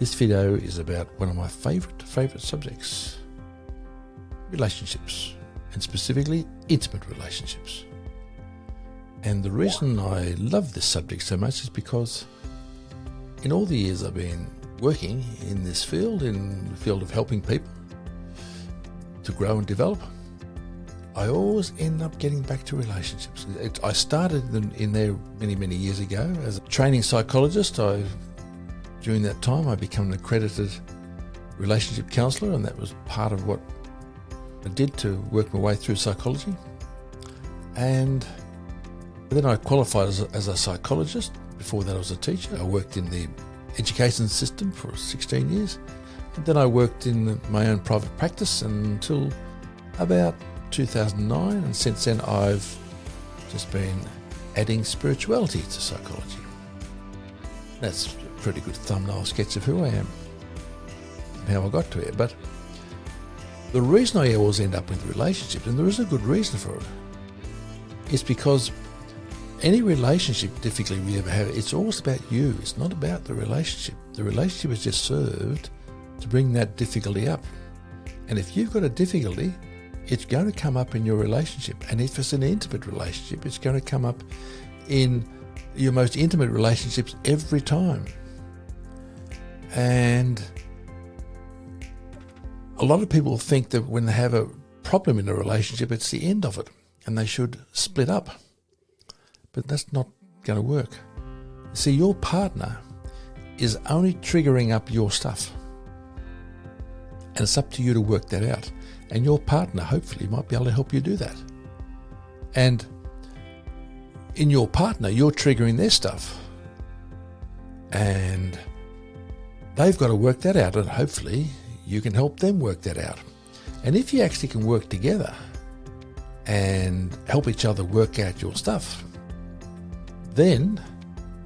This video is about one of my favourite subjects, relationships, and specifically intimate relationships. And the reason I love this subject so much is because in all the years I've been working in this field, in the field of helping people to grow and develop, I always end up getting back to relationships. I started in there many years ago as a training psychologist. During that time, I became an accredited relationship counsellor, and that was part of what I did to work my way through psychology. And then I qualified as a psychologist. Before that, I was a teacher. I worked in the education system for 16 years. And then I worked in my own private practice until about 2009. And since then, I've just been adding spirituality to psychology. That's a pretty good thumbnail sketch of who I am and how I got to here. But the reason I always end up with relationships, and there is a good reason for it, is because any relationship difficulty we ever have, it's always about you. It's not about the relationship. The relationship is just served to bring that difficulty up. And if you've got a difficulty, it's going to come up in your relationship. And if it's an intimate relationship, it's going to come up in your most intimate relationships every time. And a lot of people think that when they have a problem in a relationship, it's the end of it and they should split up. But that's not going to work. See, your partner is only triggering up your stuff. And it's up to you to work that out. And your partner, hopefully, might be able to help you do that. And in your partner, you're triggering their stuff. And they've got to work that out. And hopefully, you can help them work that out. And if you actually can work together and help each other work out your stuff, then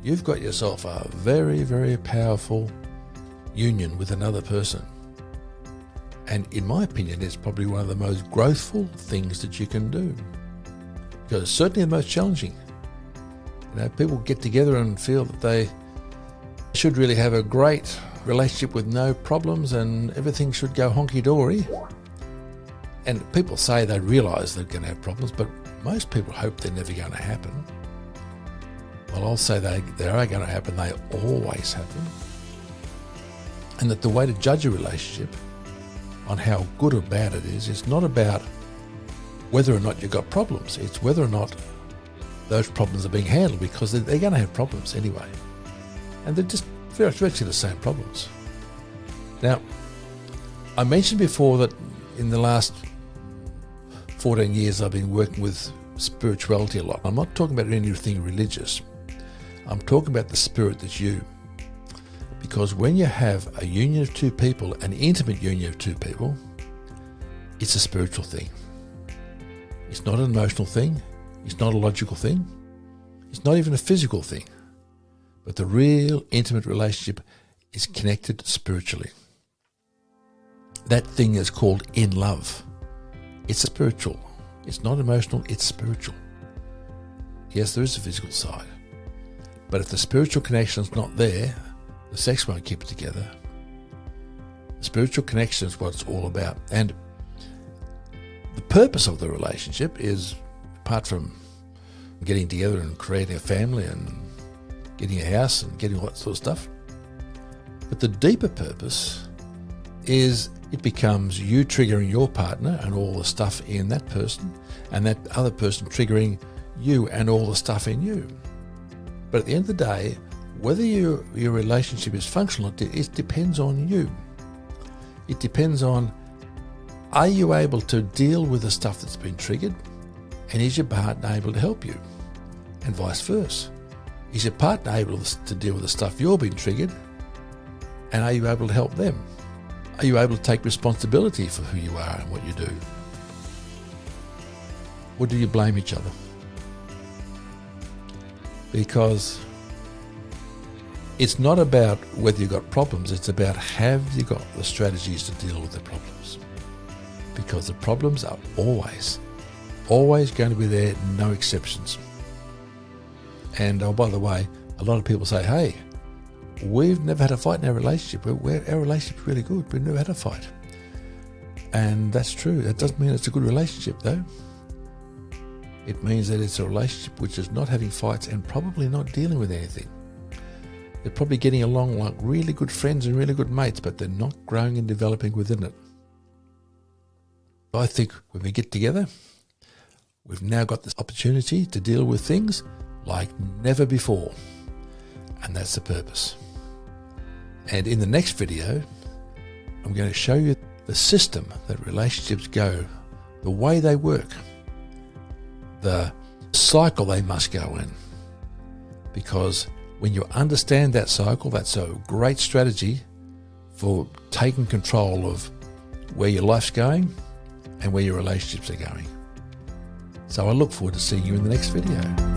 you've got yourself a very powerful union with another person. And in my opinion, it's probably one of the most growthful things that you can do. Because it's certainly the most challenging. You know, people get together and feel that they should really have a great relationship with no problems and everything should go honky-dory. And people say they realise they're going to have problems, but most people hope they're never going to happen. Well, I'll say they are going to happen. They always happen. And that the way to judge a relationship on how good or bad it is not about whether or not you've got problems. It's whether or not those problems are being handled, because they're going to have problems anyway. And they're just virtually the same problems. Now, I mentioned before that in the last 14 years I've been working with spirituality a lot. I'm not talking about anything religious. I'm talking about the spirit that's you. Because when you have a union of two people, an intimate union of two people, it's a spiritual thing. It's not an emotional thing. It's not a logical thing. It's not even a physical thing. But the real intimate relationship is connected spiritually. That thing is called in love. It's spiritual. It's not emotional, it's spiritual. Yes, there is a physical side. But if the spiritual connection is not there, the sex won't keep it together. The spiritual connection is what it's all about. And the purpose of the relationship is, apart from getting together and creating a family and getting a house and getting all that sort of stuff, but the deeper purpose is it becomes you triggering your partner and all the stuff in that person, and that other person triggering you and all the stuff in you. But at the end of the day, whether your relationship is functional, it depends on you. It depends on, are you able to deal with the stuff that's been triggered, and is your partner able to help you? And vice versa. Is your partner able to deal with the stuff you're being triggered, and are you able to help them? Are you able to take responsibility for who you are and what you do? Or do you blame each other? Because it's not about whether you've got problems, it's about have you got the strategies to deal with the problems. Because the problems are always going to be there, no exceptions. And oh, by the way, a lot of people say, hey, we've never had a fight in our relationship. Our relationship's really good. We've never had a fight. And that's true. That doesn't mean it's a good relationship, though. It means that it's a relationship which is not having fights and probably not dealing with anything. They're probably getting along like really good friends and really good mates, but they're not growing and developing within it. I think when we get together, we've now got this opportunity to deal with things like never before. And that's the purpose. And in the next video, I'm going to show you the system that relationships go, the way they work, the cycle they must go in. Because when you understand that cycle, that's a great strategy for taking control of where your life's going and where your relationships are going. So I look forward to seeing you in the next video.